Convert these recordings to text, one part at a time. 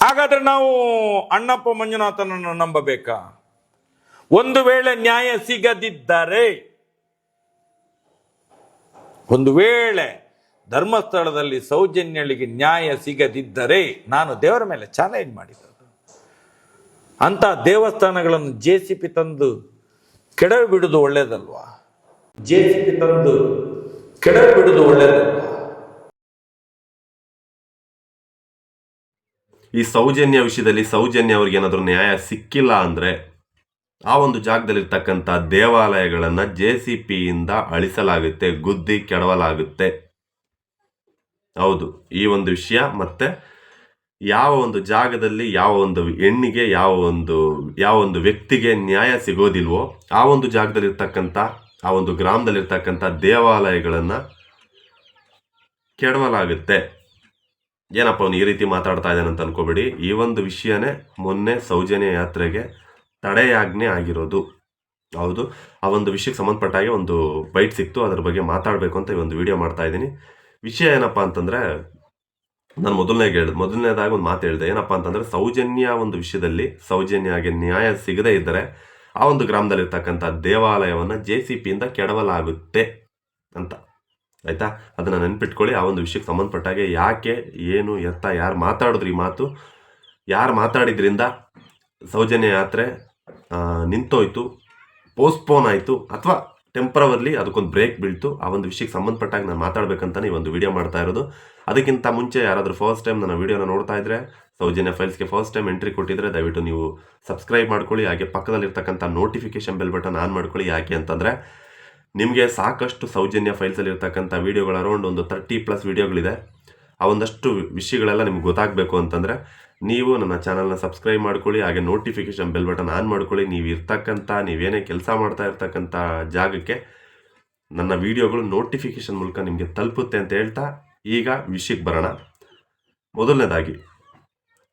ಹಾಗಾದ್ರೆ ನಾವು ಅಣ್ಣಪ್ಪ ಮಂಜುನಾಥನನ್ನು ನಂಬಬೇಕಾ? ಒಂದು ವೇಳೆ ನ್ಯಾಯ ಸಿಗದಿದ್ದರೆ, ಒಂದು ವೇಳೆ ಧರ್ಮಸ್ಥಳದಲ್ಲಿ ಸೌಜನ್ಯಳಿಗೆ ನ್ಯಾಯ ಸಿಗದಿದ್ದರೆ ನಾನು ದೇವರ ಮೇಲೆ ಚಾಲೆಂಜ್ ಮಾಡಿದ್ದು, ಅಂತ ದೇವಸ್ಥಾನಗಳನ್ನು JCB ತಂದು ಕೆಡವಿ ಬಿಡುವುದು ಒಳ್ಳೇದಲ್ವಾ? JCB ತಂದು ಕೆಡವಿ ಬಿಡುವುದು ಒಳ್ಳೇದಲ್ವಾ? ಈ ಸೌಜನ್ಯ ವಿಷಯದಲ್ಲಿ ಸೌಜನ್ಯ ಅವ್ರಿಗೆ ಏನಾದರೂ ನ್ಯಾಯ ಸಿಕ್ಕಿಲ್ಲ ಅಂದರೆ ಆ ಒಂದು ಜಾಗದಲ್ಲಿರ್ತಕ್ಕಂಥ ದೇವಾಲಯಗಳನ್ನು JCBಯಿಂದ ಅಳಿಸಲಾಗುತ್ತೆ, ಗುದ್ದಿ ಕೆಡವಲಾಗುತ್ತೆ. ಹೌದು, ಈ ಒಂದು ವಿಷಯ. ಮತ್ತೆ ಯಾವ ಒಂದು ಜಾಗದಲ್ಲಿ ಯಾವ ಒಂದು ಹೆಣ್ಣಿಗೆ ಯಾವ ಒಂದು ವ್ಯಕ್ತಿಗೆ ನ್ಯಾಯ ಸಿಗೋದಿಲ್ವೋ ಆ ಒಂದು ಜಾಗದಲ್ಲಿರ್ತಕ್ಕಂಥ ಆ ಒಂದು ಗ್ರಾಮದಲ್ಲಿರ್ತಕ್ಕಂಥ ದೇವಾಲಯಗಳನ್ನು ಕೆಡವಲಾಗುತ್ತೆ. ಏನಪ್ಪ ಅವನು ಈ ರೀತಿ ಮಾತಾಡ್ತಾ ಇದ್ದಾನೆ ಅಂತ ಅನ್ಕೋಬೇಡಿ. ಈ ಒಂದು ವಿಷಯನೇ ಮೊನ್ನೆ ಸೌಜನ್ಯ ಯಾತ್ರೆಗೆ ತಡೆಯಾಜ್ಞೆ ಆಗಿರೋದು. ಹೌದು, ಆ ಒಂದು ವಿಷಯಕ್ಕೆ ಸಂಬಂಧಪಟ್ಟ ಹಾಗೆ ಒಂದು ಬೈಟ್ ಸಿಕ್ತು, ಅದ್ರ ಬಗ್ಗೆ ಮಾತಾಡಬೇಕು ಅಂತ ಈ ಒಂದು ವಿಡಿಯೋ ಮಾಡ್ತಾ ಇದ್ದೀನಿ. ವಿಷಯ ಏನಪ್ಪ ಅಂತಂದರೆ, ನಾನು ಮೊದಲನೇದಾಗಿ ಒಂದು ಮಾತು ಹೇಳಿದೆ. ಏನಪ್ಪ ಅಂತಂದರೆ, ಸೌಜನ್ಯ ಒಂದು ವಿಷಯದಲ್ಲಿ ಸೌಜನ್ಯಗೆ ನ್ಯಾಯ ಸಿಗದೇ ಇದ್ದರೆ ಆ ಒಂದು ಗ್ರಾಮದಲ್ಲಿರ್ತಕ್ಕಂಥ ದೇವಾಲಯವನ್ನು JCBಯಿಂದ ಕೆಡವಲಾಗುತ್ತೆ ಅಂತ. ಆಯಿತಾ? ಅದನ್ನು ನೆನ್ಪಿಟ್ಕೊಳ್ಳಿ. ಆ ಒಂದು ವಿಷಯಕ್ಕೆ ಸಂಬಂಧಪಟ್ಟಾಗೆ ಯಾಕೆ, ಏನು, ಎತ್ತ, ಯಾರು ಮಾತಾಡಿದ್ರು, ಈ ಮಾತು ಯಾರು ಮಾತಾಡಿದ್ರಿಂದ ಸೌಜನ್ಯ ಯಾತ್ರೆ ನಿಂತೋಯ್ತು, ಪೋಸ್ಟ್ಪೋನ್ ಆಯಿತು, ಅಥವಾ ಟೆಂಪ್ರವರ್ಲಿ ಅದಕ್ಕೊಂದು ಬ್ರೇಕ್ ಬೀಳ್ತು, ಆ ಒಂದು ವಿಷಯಕ್ಕೆ ಸಂಬಂಧಪಟ್ಟಾಗ ನಾನು ಮಾತಾಡಬೇಕಂತಾನೆ ಈ ಒಂದು ವಿಡಿಯೋ ಮಾಡ್ತಾ ಇರೋದು. ಅದಕ್ಕಿಂತ ಮುಂಚೆ ಯಾರಾದರೂ ಫಸ್ಟ್ ಟೈಮ್ ನನ್ನ ವಿಡಿಯೋನ ನೋಡ್ತಾ ಇದ್ದರೆ, ಸೌಜನ್ಯ ಫೈಲ್ಸ್ಗೆ ಫಸ್ಟ್ ಟೈಮ್ ಎಂಟ್ರಿ ಕೊಟ್ಟಿದ್ರೆ ದಯವಿಟ್ಟು ನೀವು ಸಬ್ಸ್ಕ್ರೈಬ್ ಮಾಡ್ಕೊಳ್ಳಿ. ಹಾಗೆ ಪಕ್ಕದಲ್ಲಿರ್ತಕ್ಕಂಥ ನೋಟಿಫಿಕೇಶನ್ ಬೆಲ್ ಬಟನ್ ಆನ್ ಮಾಡ್ಕೊಳ್ಳಿ. ಯಾಕೆ ಅಂತಂದರೆ ನಿಮಗೆ ಸಾಕಷ್ಟು ಸೌಜನ್ಯ ಫೈಲ್ಸಲ್ಲಿ ಇರ್ತಕ್ಕಂಥ ವೀಡಿಯೋಗಳು ಅರೌಂಡ್ ಒಂದು 30+ ವೀಡಿಯೋಗಳಿದೆ. ಆ ಒಂದಷ್ಟು ವಿಷಯಗಳೆಲ್ಲ ನಿಮ್ಗೆ ಗೊತ್ತಾಗಬೇಕು ಅಂತಂದರೆ ನೀವು ನನ್ನ ಚಾನಲ್ನ ಸಬ್ಸ್ಕ್ರೈಬ್ ಮಾಡ್ಕೊಳ್ಳಿ. ಹಾಗೆ ನೋಟಿಫಿಕೇಶನ್ ಬೆಲ್ ಬಟನ್ ಆನ್ ಮಾಡ್ಕೊಳ್ಳಿ. ನೀವೇನೇ ಕೆಲಸ ಮಾಡ್ತಾ ಇರ್ತಕ್ಕಂಥ ಜಾಗಕ್ಕೆ ನನ್ನ ವೀಡಿಯೋಗಳು ನೋಟಿಫಿಕೇಶನ್ ಮೂಲಕ ನಿಮಗೆ ತಲುಪುತ್ತೆ ಅಂತ ಹೇಳ್ತಾ ಈಗ ವಿಷಯಕ್ಕೆ ಬರೋಣ. ಮೊದಲನೇದಾಗಿ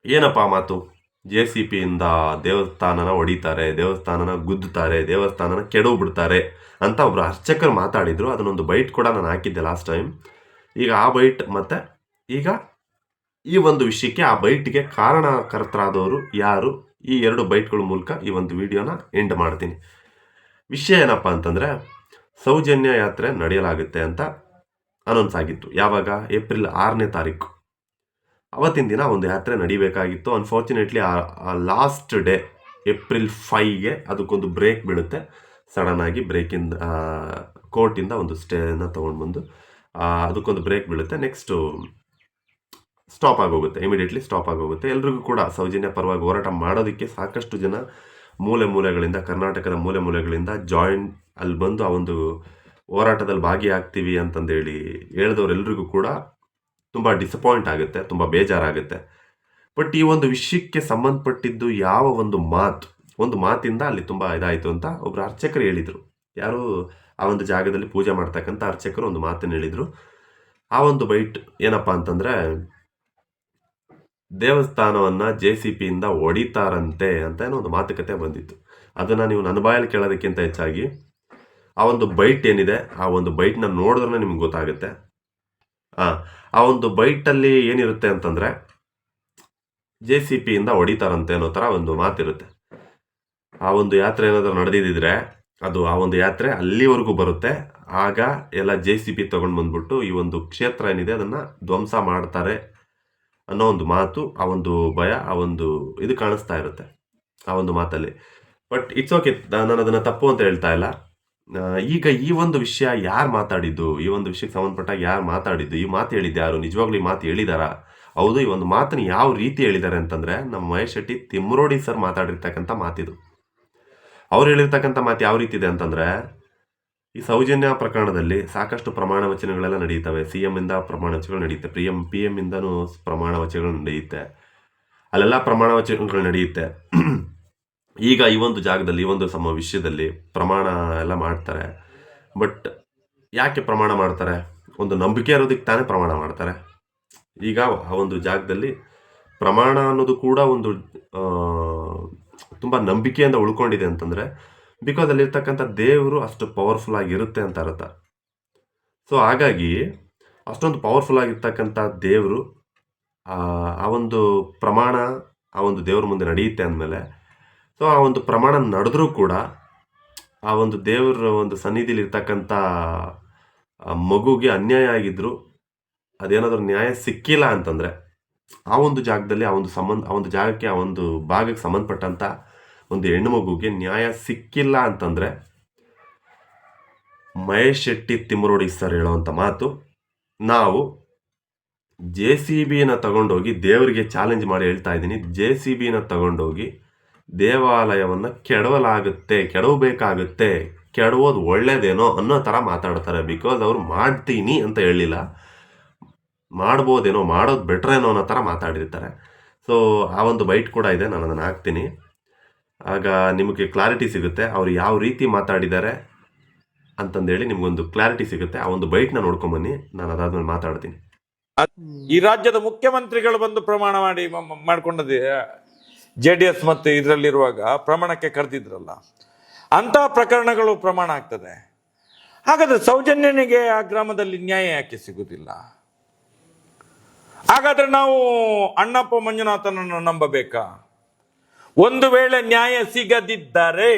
ಏನಪ್ಪ ಮಾತು, JCBಯಿಂದ ದೇವಸ್ಥಾನನ ಹೊಡಿತಾರೆ, ದೇವಸ್ಥಾನನ ಗುದ್ದುತ್ತಾರೆ, ದೇವಸ್ಥಾನನ ಕೆಡವು ಬಿಡ್ತಾರೆ ಅಂತ ಒಬ್ಬರು ಅರ್ಚಕರು ಮಾತಾಡಿದರು. ಅದನ್ನೊಂದು ಬೈಟ್ ಕೂಡ ನಾನು ಹಾಕಿದ್ದೆ ಲಾಸ್ಟ್ ಟೈಮ್. ಈಗ ಆ ಬೈಟ್ ಮತ್ತು ಈಗ ಈ ಒಂದು ವಿಷಯಕ್ಕೆ ಆ ಬೈಟ್ಗೆ ಕಾರಣಕರ್ತರಾದವರು ಯಾರು, ಈ 2 ಬೈಟ್ಗಳ ಮೂಲಕ ಈ ಒಂದು ವಿಡಿಯೋನ ಎಂಡ್ ಮಾಡ್ತೀನಿ. ವಿಷಯ ಏನಪ್ಪ ಅಂತಂದರೆ, ಸೌಜನ್ಯ ಯಾತ್ರೆ ನಡೆಯಲಾಗುತ್ತೆ ಅಂತ ಅನೌನ್ಸ್ ಆಗಿತ್ತು. ಯಾವಾಗ? ಏಪ್ರಿಲ್ 6ನೇ ತಾರೀಕು. ಅವತ್ತಿನ ದಿನ ಒಂದು ಯಾತ್ರೆ ನಡಿಬೇಕಾಗಿತ್ತು. ಅನ್ಫಾರ್ಚುನೇಟ್ಲಿ ಆ ಲಾಸ್ಟ್ ಡೇ ಏಪ್ರಿಲ್ 5ಗೆ ಅದಕ್ಕೊಂದು ಬ್ರೇಕ್ ಬೀಳುತ್ತೆ. ಸಡನ್ನಾಗಿ ಬ್ರೇಕಿಂದ ಕೋರ್ಟಿಂದ ಒಂದು ಸ್ಟೇನ ತೊಗೊಂಡು ಬಂದು ಅದಕ್ಕೊಂದು ಬ್ರೇಕ್ ಬೀಳುತ್ತೆ. ನೆಕ್ಸ್ಟು ಸ್ಟಾಪ್ ಆಗೋಗುತ್ತೆ, ಇಮಿಡಿಯೇಟ್ಲಿ ಸ್ಟಾಪ್ ಆಗೋಗುತ್ತೆ. ಎಲ್ರಿಗೂ ಕೂಡ ಸೌಜನ್ಯ ಪರವಾಗಿ ಹೋರಾಟ ಮಾಡೋದಕ್ಕೆ ಸಾಕಷ್ಟು ಜನ ಮೂಲೆಗಳಿಂದ, ಕರ್ನಾಟಕದ ಮೂಲೆಗಳಿಂದ ಅಲ್ಲಿ ಬಂದು ಆ ಒಂದು ಹೋರಾಟದಲ್ಲಿ ಭಾಗಿಯಾಗ್ತೀವಿ ಅಂತಂದೇಳಿ ಹೇಳಿದವರೆಲ್ರಿಗೂ ಕೂಡ ತುಂಬ ಡಿಸಪಾಯಿಂಟ್ ಆಗುತ್ತೆ, ತುಂಬ ಬೇಜಾರಾಗುತ್ತೆ. ಬಟ್ ಈ ಒಂದು ವಿಷಯಕ್ಕೆ ಸಂಬಂಧಪಟ್ಟಿದ್ದು ಯಾವ ಒಂದು ಮಾತಿಂದ ಅಲ್ಲಿ ತುಂಬ ಇದಾಯಿತು ಅಂತ ಒಬ್ಬರು ಅರ್ಚಕರು ಹೇಳಿದರು. ಯಾರು? ಆ ಒಂದು ಜಾಗದಲ್ಲಿ ಪೂಜೆ ಮಾಡ್ತಕ್ಕಂಥ ಅರ್ಚಕರು ಒಂದು ಮಾತನ್ನು ಹೇಳಿದರು. ಆ ಒಂದು ಬೈಟ್ ಏನಪ್ಪ ಅಂತಂದರೆ, ದೇವಸ್ಥಾನವನ್ನು JCBಯಿಂದ ಹೊಡಿತಾರಂತೆ ಅಂತ ಏನೋ ಒಂದು ಮಾತುಕತೆ ಬಂದಿತ್ತು. ಅದನ್ನು ನೀವು ನನ್ನ ಬಾಯಲ್ಲಿ ಕೇಳೋದಕ್ಕಿಂತ ಹೆಚ್ಚಾಗಿ ಆ ಒಂದು ಬೈಟ್ ಏನಿದೆ, ಆ ಒಂದು ಬೈಟ್ನ ನೋಡಿದ್ರೆ ನಿಮ್ಗೆ ಗೊತ್ತಾಗುತ್ತೆ. ಆ ಒಂದು ಬೈಟಲ್ಲಿ ಏನಿರುತ್ತೆ ಅಂತಂದರೆ, JCBಯಿಂದ ಹೊಡಿತಾರಂತೆ ಅನ್ನೋ ಥರ ಒಂದು ಮಾತಿರುತ್ತೆ. ಆ ಒಂದು ಯಾತ್ರೆ ಏನಾದರೂ ನಡೆದಿದ್ದರೆ ಅದು ಆ ಒಂದು ಯಾತ್ರೆ ಅಲ್ಲಿವರೆಗೂ ಬರುತ್ತೆ. ಆಗ ಎಲ್ಲ JCB ತೊಗೊಂಡು ಬಂದ್ಬಿಟ್ಟು ಈ ಒಂದು ಕ್ಷೇತ್ರ ಏನಿದೆ ಅದನ್ನು ಧ್ವಂಸ ಮಾಡ್ತಾರೆ ಅನ್ನೋ ಒಂದು ಮಾತು, ಆ ಒಂದು ಭಯ, ಆ ಒಂದು ಇದು ಕಾಣಿಸ್ತಾ ಇರುತ್ತೆ ಆ ಒಂದು ಮಾತಲ್ಲಿ. ಬಟ್ ಇಟ್ಸ್ ಓಕೆ, ನಾನು ಅದನ್ನು ತಪ್ಪು ಅಂತ ಹೇಳ್ತಾ ಇಲ್ಲ. ಈಗ ಈ ಒಂದು ವಿಷಯ ಯಾರು ಮಾತಾಡಿದ್ದು, ಈ ಒಂದು ವಿಷಯಕ್ಕೆ ಸಂಬಂಧಪಟ್ಟಾಗ ಯಾರು ಮಾತಾಡಿದ್ದು, ಈ ಮಾತು ಹೇಳಿದ್ದು ಯಾರು, ನಿಜವಾಗ್ಲೂ ಈ ಮಾತು ಹೇಳಿದಾರಾ? ಹೌದು, ಈ ಒಂದು ಮಾತನ್ನು ಯಾವ ರೀತಿ ಹೇಳಿದ್ದಾರೆ ಅಂತಂದರೆ, ನಮ್ಮ ಮಹೇಶ್ ಶೆಟ್ಟಿ ತಿಮ್ಮರೋಡಿ ಸರ್ ಮಾತಾಡಿರ್ತಕ್ಕಂಥ ಮಾತಿದು. ಅವ್ರು ಹೇಳಿರ್ತಕ್ಕಂಥ ಮಾತು ಯಾವ ರೀತಿ ಇದೆ ಅಂತಂದರೆ, ಈ ಸೌಜನ್ಯ ಪ್ರಕರಣದಲ್ಲಿ ಸಾಕಷ್ಟು ಪ್ರಮಾಣ ವಚನಗಳೆಲ್ಲ ನಡೆಯುತ್ತವೆ. CM ಇಂದ ಪ್ರಮಾಣ ವಚನಗಳು ನಡೆಯುತ್ತೆ, PM ಇಂದನೂ ಪ್ರಮಾಣ ವಚನಗಳು ನಡೆಯುತ್ತೆ, ಅಲ್ಲೆಲ್ಲ ಪ್ರಮಾಣ ವಚನಗಳು ನಡೆಯುತ್ತೆ. ಈಗ ಈ ಒಂದು ಜಾಗದಲ್ಲಿ ಈ ಒಂದು ವಿಷಯದಲ್ಲಿ ಪ್ರಮಾಣ ಎಲ್ಲ ಮಾಡ್ತಾರೆ. ಬಟ್ ಯಾಕೆ ಪ್ರಮಾಣ ಮಾಡ್ತಾರೆ? ಒಂದು ನಂಬಿಕೆ ಇರೋದಕ್ಕೆ ತಾನೇ ಪ್ರಮಾಣ ಮಾಡ್ತಾರೆ. ಈಗ ಆ ಒಂದು ಜಾಗದಲ್ಲಿ ಪ್ರಮಾಣ ಅನ್ನೋದು ಕೂಡ ಒಂದು ತುಂಬ ನಂಬಿಕೆಯಿಂದ ಉಳ್ಕೊಂಡಿದೆ ಅಂತಂದರೆ, ಬಿಕಾಸ್ ಅಲ್ಲಿರ್ತಕ್ಕಂಥ ದೇವರು ಅಷ್ಟು ಪವರ್ಫುಲ್ ಆಗಿರುತ್ತೆ ಅಂತ ಅರ್ಥ. ಸೊ ಹಾಗಾಗಿ ಅಷ್ಟೊಂದು ಪವರ್ಫುಲ್ ಆಗಿರ್ತಕ್ಕಂಥ ದೇವರು ಆ ಒಂದು ಪ್ರಮಾಣ ಆ ಒಂದು ದೇವ್ರ ಮುಂದೆ ನಡೆಯುತ್ತೆ ಅಂದಮೇಲೆ, ಸೊ ಆ ಒಂದು ಪ್ರಮಾಣ ನಡೆದ್ರೂ ಕೂಡ ಆ ಒಂದು ದೇವರ ಒಂದು ಸನ್ನಿಧಿಲಿ ಇರ್ತಕ್ಕಂಥ ಆ ಮಗುಗೆ ಅನ್ಯಾಯ ಆಗಿದ್ರು, ಅದೇನಾದರೂ ನ್ಯಾಯ ಸಿಕ್ಕಿಲ್ಲ ಅಂತಂದರೆ, ಆ ಒಂದು ಜಾಗದಲ್ಲಿ ಆ ಒಂದು ಜಾಗಕ್ಕೆ, ಆ ಒಂದು ಭಾಗಕ್ಕೆ ಸಂಬಂಧಪಟ್ಟಂಥ ಒಂದು ಹೆಣ್ಣು ಮಗುಗೆ ನ್ಯಾಯ ಸಿಕ್ಕಿಲ್ಲ ಅಂತಂದರೆ, ಮಹೇಶ್ ಶೆಟ್ಟಿ ತಿಮ್ಮರೋಡಿ ಸರ್ ಹೇಳೋವಂಥ ಮಾತು, ನಾವು JCBನ ತಗೊಂಡೋಗಿ ದೇವರಿಗೆ ಚಾಲೆಂಜ್ ಮಾಡಿ ಹೇಳ್ತಾ ಇದ್ದೀನಿ, JCBನ ತಗೊಂಡೋಗಿ ದೇವಾಲಯವನ್ನು ಕೆಡವಬೇಕಾಗುತ್ತೆ, ಕೆಡವೋದು ಒಳ್ಳೇದೇನೋ ಅನ್ನೋ ಥರ ಮಾತಾಡ್ತಾರೆ. ಬಿಕಾಸ್ ಅವರು ಮಾಡ್ತೀನಿ ಅಂತ ಹೇಳಿಲ್ಲ, ಮಾಡ್ಬೋದೇನೋ, ಮಾಡೋದು ಬೆಟ್ರೇನೋ ಅನ್ನೋ ಥರ ಮಾತಾಡಿರ್ತಾರೆ. ಸೊ ಆ ಒಂದು ಬೈಟ್ ಕೂಡ ಇದೆ, ನಾನು ಅದನ್ನು ಹಾಕ್ತೀನಿ. ಆಗ ನಿಮಗೆ ಕ್ಲಾರಿಟಿ ಸಿಗುತ್ತೆ ಅವ್ರು ಯಾವ ರೀತಿ ಮಾತಾಡಿದ್ದಾರೆ ಅಂತಂದೇಳಿ, ನಿಮಗೊಂದು ಕ್ಲಾರಿಟಿ ಸಿಗುತ್ತೆ. ಆ ಒಂದು ಬೈಟ್ನ ನೋಡ್ಕೊಂಬನ್ನಿ, ನಾನು ಅದಾದ್ಮೇಲೆ ಮಾತಾಡ್ತೀನಿ. ಈ ರಾಜ್ಯದ ಮುಖ್ಯಮಂತ್ರಿಗಳು ಬಂದು ಪ್ರಮಾಣ ಮಾಡ್ಕೊಂಡದ್ದು JDS ಮತ್ತು ಇದರಲ್ಲಿರುವಾಗ ಪ್ರಮಾಣಕ್ಕೆ ಕರೆದಿದ್ರಲ್ಲ, ಅಂತಹ ಪ್ರಕರಣಗಳು ಪ್ರಮಾಣ ಆಗ್ತದೆ. ಹಾಗಾದ್ರೆ ಸೌಜನ್ಯನಿಗೆ ಆ ಗ್ರಾಮದಲ್ಲಿ ನ್ಯಾಯ ಯಾಕೆ ಸಿಗುವುದಿಲ್ಲ? ಹಾಗಾದ್ರೆ ನಾವು ಅಣ್ಣಪ್ಪ ಮಂಜುನಾಥನನ್ನು ನಂಬಬೇಕಾ? ಒಂದು ವೇಳೆ ನ್ಯಾಯ ಸಿಗದಿದ್ದರೆ,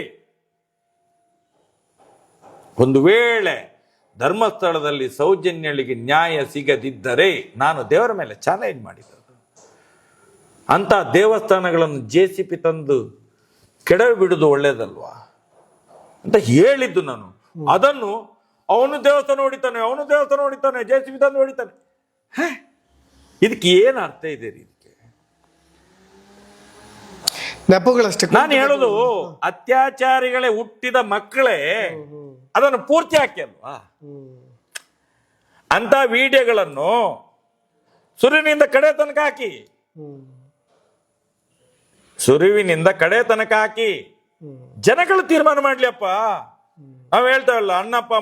ಒಂದು ವೇಳೆ ಧರ್ಮಸ್ಥಳದಲ್ಲಿ ಸೌಜನ್ಯಳಿಗೆ ನ್ಯಾಯ ಸಿಗದಿದ್ದರೆ ನಾನು ದೇವರ ಮೇಲೆ ಚಾಲೆಂಜ್ ಮಾಡಿದ್ದು. ಅಂತ ದೇವಸ್ಥಾನಗಳನ್ನು JCB ತಂದು ಕೆಡವಿ ಬಿಡುವುದು ಒಳ್ಳೇದಲ್ವಾ ಅಂತ ಹೇಳಿದ್ದು ನಾನು. ಅದನ್ನು ಅವನು ದೇವಸ್ಥಾನ ಹೊಡಿತಾನೆ, JCB ತಂದು ಹೊಡಿತಾನೆ. ಇದಕ್ಕೆ ಏನು ಅರ್ಥ ಇದೆ ಇದಕ್ಕೆ? ನೆಪಗಳಷ್ಟೇ. ನಾನು ಹೇಳೋದು, ಅತ್ಯಾಚಾರಿಗಳೇ ಹುಟ್ಟಿದ ಮಕ್ಕಳೇ ಅದನ್ನು ಪೂರ್ತಿ ಹಾಕಿ ಅಲ್ವಾ? ಅಂತ ವಿಡಿಯೋಗಳನ್ನು ಸುರುವಿನಿಂದ ಕಡೆ ತನಕ ಹಾಕಿ, ಸುರುವಿನಿಂದ ಕಡೆ ತನಕ ಹಾಕಿ ಜನಗಳು ತೀರ್ಮಾನ ಮಾಡ್ಲಿಯಪ್ಪ. ನಾವ್ ಹೇಳ್ತೇವಲ್ಲ, ಅಣ್ಣಪ್ಪ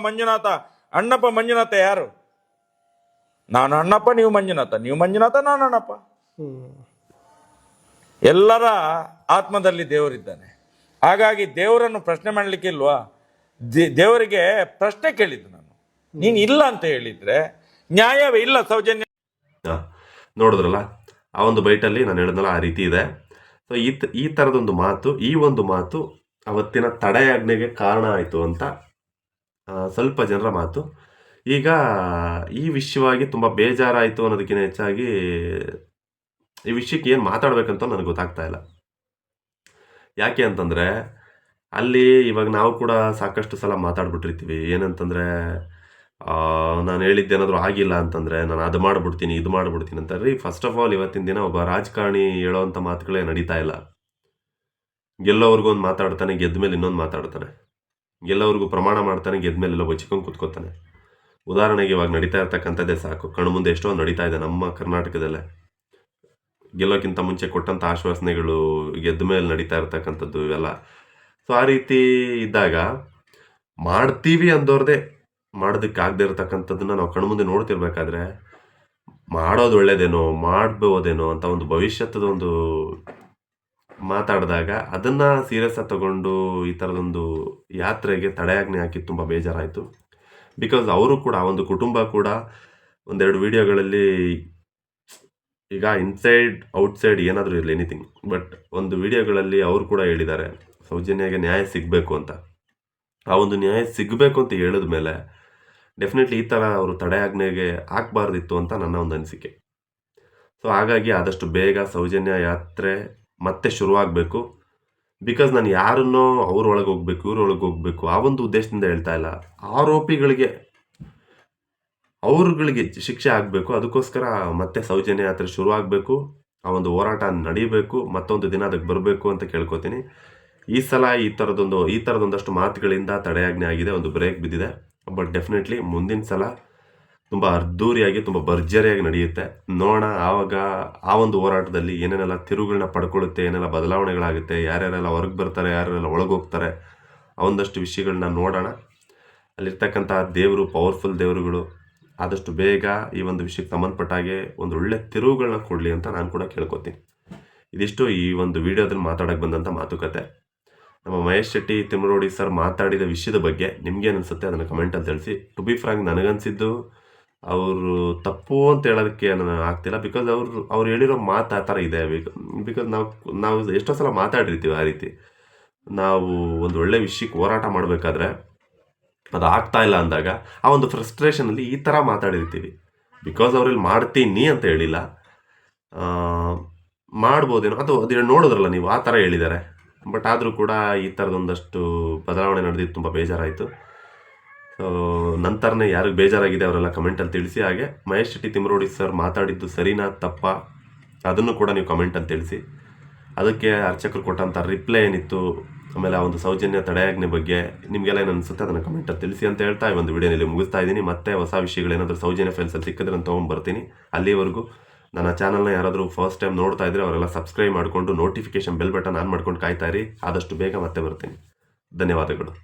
ಮಂಜುನಾಥ ಯಾರು? ನಾನು ಅಣ್ಣಪ್ಪ, ನೀವು ಮಂಜುನಾಥ, ನಾನು ಅಣ್ಣಪ್ಪ. ಎಲ್ಲರ ಆತ್ಮದಲ್ಲಿ ದೇವರಿದ್ದಾನೆ. ಹಾಗಾಗಿ ದೇವರನ್ನು ಪ್ರಶ್ನೆ ಮಾಡ್ಲಿಕ್ಕಿಲ್ವಾ? ದೇವರಿಗೆ ಪ್ರಶ್ನೆ ಕೇಳಿದ್ದು ನಾನು, ನೀನ್ ಇಲ್ಲ ಅಂತ ಹೇಳಿದ್ರೆ ನ್ಯಾಯವೇ ಇಲ್ಲ. ಸೌಜನ್ಯ ನೋಡಿದ್ರಲ್ಲ, ಆ ಒಂದು ಬೈಟಲ್ಲಿ ನಾನು ಹೇಳಿದ್ನಲ್ಲ, ಆ ರೀತಿ ಇದೆ. ಸೊ ಈ ಥರದೊಂದು ಮಾತು, ಈ ಒಂದು ಮಾತು ಅವತ್ತಿನ ತಡೆಯಾಜ್ಞೆಗೆ ಕಾರಣ ಆಯಿತು ಅಂತ ಸ್ವಲ್ಪ ಜನರ ಮಾತು. ಈಗ ಈ ವಿಷಯವಾಗಿ ತುಂಬ ಬೇಜಾರಾಯಿತು ಅನ್ನೋದಕ್ಕಿಂತ ಹೆಚ್ಚಾಗಿ ಈ ವಿಷಯಕ್ಕೆ ಏನು ಮಾತಾಡ್ಬೇಕಂತ ನನಗೆ ಗೊತ್ತಾಗ್ತಾ ಇಲ್ಲ. ಯಾಕೆ ಅಂತಂದರೆ, ಅಲ್ಲಿ ಇವಾಗ ನಾವು ಕೂಡ ಸಾಕಷ್ಟು ಸಲ ಮಾತಾಡ್ಬಿಟ್ಟಿರ್ತೀವಿ. ಏನಂತಂದರೆ, ನಾನು ಹೇಳಿದ್ದೇನಾದರೂ ಆಗಿಲ್ಲ ಅಂತಂದರೆ ನಾನು ಅದು ಮಾಡಿಬಿಡ್ತೀನಿ, ಇದು ಮಾಡಿಬಿಡ್ತೀನಿ ಅಂತ. ರೀ, ಫಸ್ಟ್ ಆಫ್ ಆಲ್ ಇವತ್ತಿನ ದಿನ ಒಬ್ಬ ರಾಜಕಾರಣಿ ಹೇಳೋವಂಥ ಮಾತುಗಳೇ ನಡೀತಾ ಇಲ್ಲ. ಗೆಲ್ಲೋವ್ರಿಗೂ ಒಂದು ಮಾತಾಡ್ತಾನೆ, ಗೆದ್ದ ಮೇಲೆ ಇನ್ನೊಂದು ಮಾತಾಡ್ತಾನೆ. ಗೆಲ್ಲೋವ್ರಿಗೂ ಪ್ರಮಾಣ ಮಾಡ್ತಾನೆ, ಗೆದ್ದ ಮೇಲೆ ಎಲ್ಲ ಬಚ್ಚಿಕೊಂಡು ಕೂತ್ಕೋತಾನೆ. ಉದಾಹರಣೆಗೆ ಇವಾಗ ನಡೀತಾ ಇರ್ತಕ್ಕಂಥದ್ದೇ ಸಾಕು, ಕಣ್ಣು ಮುಂದೆ ಎಷ್ಟೊಂದು ನಡೀತಾ ಇದೆ ನಮ್ಮ ಕರ್ನಾಟಕದಲ್ಲೇ. ಗೆಲ್ಲೋಕ್ಕಿಂತ ಮುಂಚೆ ಕೊಟ್ಟಂಥ ಆಶ್ವಾಸನೆಗಳು ಗೆದ್ದ ಮೇಲೆ ನಡೀತಾ ಇರ್ತಕ್ಕಂಥದ್ದು ಇವೆಲ್ಲ. ಸೊ ಆ ರೀತಿ ಇದ್ದಾಗ ಮಾಡ್ತೀವಿ ಅಂದೋರ್ದೇ ಮಾಡೋದಕ್ಕೆ ಆಗದೆ ಇರತಕ್ಕಂಥದ್ದನ್ನು ನಾವು ಕಣ್ಮುಂದೆ ನೋಡ್ತಿರ್ಬೇಕಾದ್ರೆ, ಮಾಡೋದು ಒಳ್ಳೇದೇನೋ, ಮಾಡ್ಬೋದೇನೋ ಅಂತ ಒಂದು ಭವಿಷ್ಯದ ಒಂದು ಮಾತಾಡಿದಾಗ ಅದನ್ನು ಸೀರಿಯಸ್ ಆಗಿ ತಗೊಂಡು ಈ ಥರದೊಂದು ಯಾತ್ರೆಗೆ ತಡೆಯಾಜ್ಞೆ ಹಾಕಿ ತುಂಬ ಬೇಜಾರಾಯಿತು. ಬಿಕಾಸ್ ಅವರು ಕೂಡ, ಒಂದು ಕುಟುಂಬ ಕೂಡ ಒಂದೆರಡು ವಿಡಿಯೋಗಳಲ್ಲಿ, ಈಗ ಇನ್ಸೈಡ್ ಔಟ್ಸೈಡ್ ಏನಾದರೂ ಇರಲಿ, ಎನಿಥಿಂಗ್, ಬಟ್ ಒಂದು ವಿಡಿಯೋಗಳಲ್ಲಿ ಅವರು ಕೂಡ ಹೇಳಿದ್ದಾರೆ ಸೌಜನ್ಯಗೆ ನ್ಯಾಯ ಸಿಗಬೇಕು ಅಂತ. ಆ ಒಂದು ನ್ಯಾಯ ಸಿಗಬೇಕು ಅಂತ ಹೇಳಿದ ಮೇಲೆ ಡೆಫಿನೆಟ್ಲಿ ಈ ಥರ ಅವರು ತಡೆಯಾಜ್ಞೆಗೆ ಹಾಕಬಾರ್ದಿತ್ತು ಅಂತ ನನ್ನ ಒಂದು ಅನಿಸಿಕೆ. ಸೊ ಹಾಗಾಗಿ ಆದಷ್ಟು ಬೇಗ ಸೌಜನ್ಯ ಯಾತ್ರೆ ಮತ್ತೆ ಶುರುವಾಗಬೇಕು. ಬಿಕಾಸ್ ನಾನು ಯಾರನ್ನೋ ಅವ್ರೊಳಗೆ ಹೋಗ್ಬೇಕು, ಇವ್ರೊಳಗೆ ಹೋಗ್ಬೇಕು ಆ ಒಂದು ಉದ್ದೇಶದಿಂದ ಹೇಳ್ತಾ ಇಲ್ಲ. ಆರೋಪಿಗಳಿಗೆ ಅವ್ರುಗಳಿಗೆ ಶಿಕ್ಷೆ ಆಗಬೇಕು. ಅದಕ್ಕೋಸ್ಕರ ಮತ್ತೆ ಸೌಜನ್ಯ ಯಾತ್ರೆ ಶುರುವಾಗಬೇಕು, ಆ ಒಂದು ಹೋರಾಟ ನಡೀಬೇಕು, ಮತ್ತೊಂದು ದಿನ ಅದಕ್ಕೆ ಬರಬೇಕು ಅಂತ ಕೇಳ್ಕೊತೀನಿ. ಈ ಸಲ ಈ ಥರದೊಂದಷ್ಟು ಮಾತುಗಳಿಂದ ತಡೆಯಾಜ್ಞೆ ಆಗಿದೆ, ಒಂದು ಬ್ರೇಕ್ ಬಿದ್ದಿದೆ. ಬಟ್ ಡೆಫಿನೆಟ್ಲಿ ಮುಂದಿನ ಸಲ ತುಂಬ ಅದ್ದೂರಿಯಾಗಿ, ತುಂಬ ಭರ್ಜರಿಯಾಗಿ ನಡೆಯುತ್ತೆ. ನೋಡೋಣ ಆವಾಗ ಆ ಒಂದು ಹೋರಾಟದಲ್ಲಿ ಏನೇನೆಲ್ಲ ತಿರುವುಗಳನ್ನ ಪಡ್ಕೊಳ್ಳುತ್ತೆ, ಏನೆಲ್ಲ ಬದಲಾವಣೆಗಳಾಗುತ್ತೆ, ಯಾರ್ಯಾರೆಲ್ಲ ಹೊರಗೆ ಬರ್ತಾರೆ, ಯಾರ್ಯಾರೆಲ್ಲ ಒಳಗೆ ಹೋಗ್ತಾರೆ, ಆ ಒಂದಷ್ಟು ವಿಷಯಗಳನ್ನ ನೋಡೋಣ. ಅಲ್ಲಿರ್ತಕ್ಕಂಥ ದೇವರು, ಪವರ್ಫುಲ್ ದೇವರುಗಳು ಆದಷ್ಟು ಬೇಗ ಈ ಒಂದು ವಿಷಯಕ್ಕೆ ಸಂಬಂಧಪಟ್ಟ ಹಾಗೆ ಒಂದು ಒಳ್ಳೆ ತಿರುವುಗಳನ್ನ ಕೊಡಲಿ ಅಂತ ನಾನು ಕೂಡ ಕೇಳ್ಕೊತೀನಿ. ಇದಿಷ್ಟು ಈ ಒಂದು ವಿಡಿಯೋದಲ್ಲಿ ಮಾತಾಡೋಕ್ಕೆ ಬಂದಂಥ ಮಾತುಕತೆ. ನಮ್ಮ ಮಹೇಶ್ ಶೆಟ್ಟಿ ತಿಮ್ಮರೋಡಿ ಸರ್ ಮಾತಾಡಿದ ವಿಷಯದ ಬಗ್ಗೆ ನಿಮ್ಗೇನು ಅನಿಸುತ್ತೆ ಅದನ್ನು ಕಮೆಂಟಲ್ಲಿ ತಿಳಿಸಿ. ಟು ಬಿ ಫ್ರಾಂಕ್, ನನಗನ್ಸಿದ್ದು ಅವರು ತಪ್ಪು ಅಂತ ಹೇಳೋದಕ್ಕೆ ನಾನು ಆಗ್ತಿಲ್ಲ. ಬಿಕಾಸ್ ಅವ್ರು ಹೇಳಿರೋ ಮಾತು ಆ ಥರ ಇದೆ. ಬಿಕಾಸ್ ನಾವು ಎಷ್ಟೋ ಸಲ ಮಾತಾಡಿರ್ತೀವಿ ಆ ರೀತಿ. ನಾವು ಒಂದು ಒಳ್ಳೆ ವಿಷಯಕ್ಕೆ ಹೋರಾಟ ಮಾಡಬೇಕಾದ್ರೆ ಅದು ಆಗ್ತಾ ಇಲ್ಲ ಅಂದಾಗ ಆ ಒಂದು ಫ್ರಸ್ಟ್ರೇಷನಲ್ಲಿ ಈ ಥರ ಮಾತಾಡಿರ್ತೀವಿ. ಬಿಕಾಸ್ ಅವ್ರಲ್ಲಿ ಮಾಡ್ತೀನಿ ಅಂತ ಹೇಳಿಲ್ಲ, ಮಾಡ್ಬೋದೇನೋ ಅಥವಾ ಅದು ನೋಡಿದ್ರಲ್ಲ ನೀವು, ಆ ಥರ ಹೇಳಿದ್ದಾರೆ. ಬಟ್ ಆದರೂ ಕೂಡ ಈ ಥರದೊಂದಷ್ಟು ಬದಲಾವಣೆ ನಡೆದಿದ್ದು ತುಂಬ ಬೇಜಾರಾಯಿತು. ಸೊ ನಂತರನೇ ಯಾರಿಗೆ ಬೇಜಾರಾಗಿದೆ ಅವರೆಲ್ಲ ಕಮೆಂಟಲ್ಲಿ ತಿಳಿಸಿ. ಹಾಗೆ ಮಹೇಶ್ ಶೆಟ್ಟಿ ತಿಮ್ರೋಡಿ ಸರ್ ಮಾತಾಡಿದ್ದು ಸರಿನಾ ತಪ್ಪಾ ಅದನ್ನು ಕೂಡ ನೀವು ಕಮೆಂಟಲ್ಲಿ ತಿಳಿಸಿ. ಅದಕ್ಕೆ ಅರ್ಚಕರು ಕೊಟ್ಟಂಥ ರಿಪ್ಲೈ ಏನಿತ್ತು, ಆಮೇಲೆ ಆ ಒಂದು ಸೌಜನ್ಯ ತಡೆಯಾಜ್ಞೆ ಬಗ್ಗೆ ನಿಮಗೆಲ್ಲ ಏನು ಅನಿಸುತ್ತೆ ಅದನ್ನು ಕಮೆಂಟಲ್ಲಿ ತಿಳಿಸಿ ಅಂತ ಹೇಳ್ತಾ ಈ ಒಂದು ವಿಡಿಯೋನಲ್ಲಿ ಮುಗಿಸ್ತಾ ಇದ್ದೀನಿ. ಮತ್ತೆ ಹೊಸ ವಿಷಯಗಳೇನಾದರೂ ಸೌಜನ್ಯ ಫೈಲ್ಸಲ್ಲಿ ಸಿಕ್ಕಿದ್ರೆ ನಾನು ತೊಗೊಂಡ್ಬರ್ತೀನಿ. ಅಲ್ಲಿವರೆಗೂ ನನ್ನ ಚಾನಲ್ನ ಯಾರಾದರೂ ಫಸ್ಟ್ ಟೈಮ್ ನೋಡ್ತಾ ಇದ್ದರೆ ಅವರೆಲ್ಲ ಸಬ್ಸ್ಕ್ರೈಬ್ ಮಾಡಿಕೊಂಡು ನೋಟಿಫಿಕೇಶನ್ ಬೆಲ್ ಬಟನ್ ಆನ್ ಮಾಡ್ಕೊಂಡು ಕಾಯ್ತಾ ಇರಿ. ಆದಷ್ಟು ಬೇಗ ಮತ್ತೆ ಬರ್ತೀನಿ. ಧನ್ಯವಾದಗಳು.